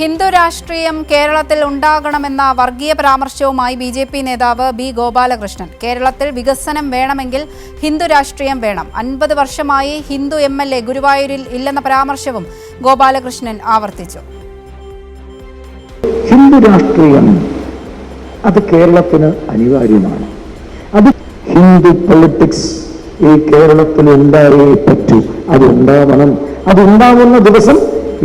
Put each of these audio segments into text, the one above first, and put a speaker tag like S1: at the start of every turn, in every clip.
S1: ഹിന്ദു രാഷ്ട്രീയം കേരളത്തിൽ ഉണ്ടാകണമെന്ന വർഗീയ പരാമർശവുമായി ബി.ജെ.പി. നേതാവ് ബി. ഗോപാലകൃഷ്ണൻ. കേരളത്തിൽ വികസനം വേണമെങ്കിൽ ഹിന്ദു രാഷ്ട്രീയം വേണം. 50 വർഷമായി ഹിന്ദു എം.എൽ.എ. ഗുരുവായൂരിൽ ഇല്ലെന്ന പരാമർശവും ഗോപാലകൃഷ്ണൻ ആവർത്തിച്ചു.
S2: ഹിന്ദു രാഷ്ട്രീയം അത് കേരളത്തിന് അനിവാര്യമാണ്. അത് ഹിന്ദു പൊളിറ്റിക്സ് ഈ കേരളത്തിൽ ഉണ്ടായേ പറ്റൂ. അതുണ്ടാവണം. അതുണ്ടാവുന്ന ദിവസം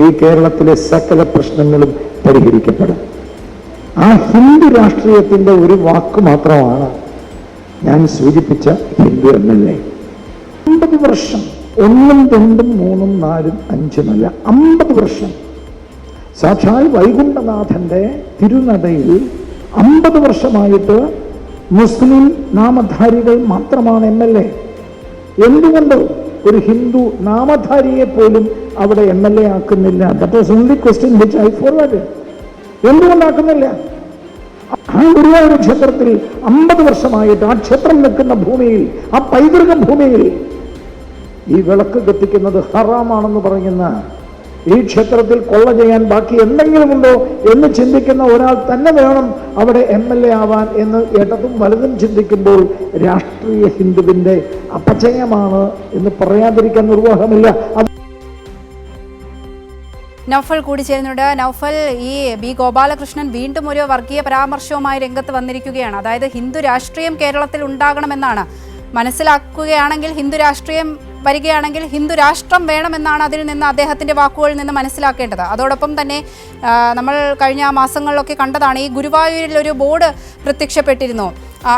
S2: ഈ കേരളത്തിലെ സകല പ്രശ്നങ്ങളും പരിഹരിക്കപ്പെടും. ആ ഹിന്ദു രാഷ്ട്രീയത്തിന്റെ ഒരു വാക്ക് മാത്രമാണ് ഞാൻ സൂചിപ്പിച്ച ഹിന്ദു എം.എൽ.എ. 50 വർഷം, 1, 2, 3, 4, 5 അല്ല, 50 വർഷം സാക്ഷാൽ വൈകുണ്ഠനാഥന്റെ തിരുനടയിൽ 50 വർഷമായിട്ട് മുസ്ലിം നാമധാരികൾ മാത്രമാണ് എം.എൽ.എ. എന്തുകൊണ്ട് ഒരു ഹിന്ദു നാമധാരിയെ പോലും അവിടെ എം.എൽ.എ. ആക്കുന്നില്ല? That was only question which I forward. എന്തുകൊണ്ടാക്കുന്നില്ല? ആ ഗുരുവായൂർ ക്ഷേത്രത്തിൽ 50 വർഷമായിട്ട് ആ ക്ഷേത്രം നിൽക്കുന്ന ഭൂമിയിൽ, ആ പൈതൃക ഭൂമിയിൽ ഈ വിളക്ക് കത്തിക്കുന്നത് ഹറാമാണെന്ന് പറയുന്ന ഈ ക്ഷേത്രത്തിൽ കൊള്ള ചെയ്യാൻ ബാക്കി എന്തെങ്കിലും ഉണ്ടോ എന്ന് ചിന്തിക്കുന്ന ഒരാൾ തന്നെ വേണം അവിടെ എം.എൽ.എ. ആവാൻ എന്ന് ഇടതും വലതും ചിന്തിക്കുമ്പോൾ രാഷ്ട്രീയ ഹിന്ദുവിന്റെ അപചയമാണ് എന്ന് പറയാതിരിക്കാൻ നിർവാഹമില്ല.
S1: നൗഫൽ കൂടി ചേരുന്നുണ്ട്. നൗഫൽ, ഈ ബി. ഗോപാലകൃഷ്ണൻ വീണ്ടും ഒരു വർഗീയ പരാമർശവുമായി രംഗത്ത് വന്നിരിക്കുകയാണ്. അതായത് ഹിന്ദു രാഷ്ട്രീയം കേരളത്തിൽ ഉണ്ടാകണമെന്നാണ്. മനസ്സിലാക്കുകയാണെങ്കിൽ ഹിന്ദു രാഷ്ട്രീയം വരികയാണെങ്കിൽ ഹിന്ദു രാഷ്ട്രം വേണമെന്നാണ് അതിൽ നിന്ന് അദ്ദേഹത്തിൻ്റെ വാക്കുകളിൽ നിന്ന് മനസ്സിലാക്കേണ്ടത്. അതോടൊപ്പം തന്നെ നമ്മൾ കഴിഞ്ഞ മാസങ്ങളിലൊക്കെ കണ്ടതാണ്, ഈ ഗുരുവായൂരിൽ ഒരു ബോർഡ് പ്രത്യക്ഷപ്പെട്ടിരുന്നു.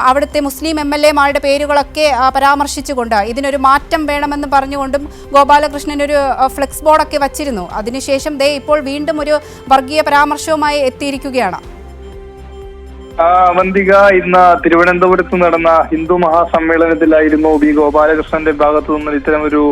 S1: അവിടുത്തെ മുസ്ലിം എം.എൽ.എമാരുടെ പേരുകളൊക്കെ പരാമർശിച്ചുകൊണ്ട് ഇതിനൊരു മാറ്റം വേണമെന്ന് പറഞ്ഞുകൊണ്ടും ഗോപാലകൃഷ്ണൻ ഒരു ഫ്ലെക്സ് ബോർഡൊക്കെ വച്ചിരുന്നു. അതിനുശേഷം ഇപ്പോൾ വീണ്ടും ഒരു വർഗീയ പരാമർശവുമായി എത്തിയിരിക്കുകയാണ്.
S3: വന്തിക, ഇന്ന് തിരുവനന്തപുരത്ത് നടന്ന ഹിന്ദു മഹാസമ്മേളനത്തിലായിരുന്നു ബി. ഗോപാലകൃഷ്ണന്റെ ഭാഗത്തു നിന്ന് ഇത്തരമൊരു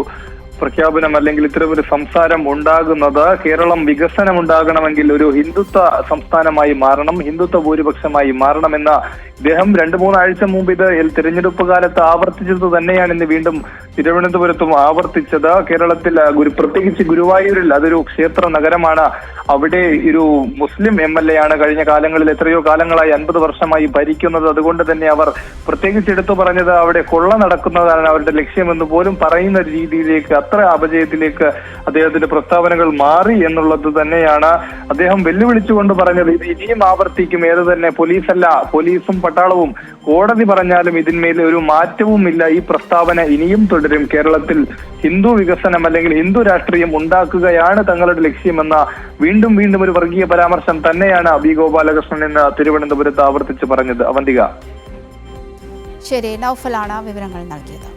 S3: പ്രഖ്യാപനം അല്ലെങ്കിൽ ഇത്തരമൊരു സംസാരം ഉണ്ടാകുന്നത്. കേരളം വികസനം ഉണ്ടാകണമെങ്കിൽ ഒരു ഹിന്ദുത്വ സംസ്ഥാനമായി മാറണം, ഹിന്ദുത്വ ഭൂരിപക്ഷമായി മാറണമെന്ന ഇദ്ദേഹം 2-3 ആഴ്ച മുമ്പ് ഇത് തിരഞ്ഞെടുപ്പ് കാലത്ത് ആവർത്തിച്ചത് തന്നെയാണ് ഇന്ന് വീണ്ടും തിരുവനന്തപുരത്തും ആവർത്തിച്ചത്. കേരളത്തിൽ പ്രത്യേകിച്ച് ഗുരുവായൂരിൽ അതൊരു ക്ഷേത്ര നഗരമാണ്. അവിടെ ഒരു മുസ്ലിം എം.എൽ.എ. ആണ് കഴിഞ്ഞ കാലങ്ങളിൽ, എത്രയോ കാലങ്ങളായി 50 വർഷമായി ഭരിക്കുന്നത്. അതുകൊണ്ട് തന്നെ അവർ പ്രത്യേകിച്ച് എടുത്തു പറഞ്ഞത് അവിടെ കൊള്ള നടക്കുന്നതാണ് അവരുടെ ലക്ഷ്യമെന്ന് പോലും പറയുന്ന രീതിയിലേക്ക്, അത്ര അപജയത്തിലേക്ക് അദ്ദേഹത്തിന്റെ പ്രസ്താവനകൾ മാറി എന്നുള്ളത് തന്നെയാണ്. അദ്ദേഹം വെല്ലുവിളിച്ചുകൊണ്ട് പറഞ്ഞത് ഇത് ഇനിയും ആവർത്തിക്കും, ഏത് തന്നെ പോലീസല്ല, പോലീസും പട്ടാളവും കോടതി പറഞ്ഞാലും ഇതിന്മേൽ ഒരു മാറ്റവുമില്ല, ഈ പ്രസ്താവന ഇനിയും തുടരും. കേരളത്തിൽ ഹിന്ദു വികസനം അല്ലെങ്കിൽ ഹിന്ദു രാഷ്ട്രീയം ഉണ്ടാക്കുകയാണ് തങ്ങളുടെ ലക്ഷ്യമെന്ന വീണ്ടും ഒരു വർഗീയ പരാമർശം തന്നെയാണ് ബി. ഗോപാലകൃഷ്ണൻ ഇന്ന് തിരുവനന്തപുരത്ത് ആവർത്തിച്ച് പറഞ്ഞത്. അവന്തിക.
S1: ശരി, നൗഫലാണ് വിവരങ്ങൾ നൽകിയത്.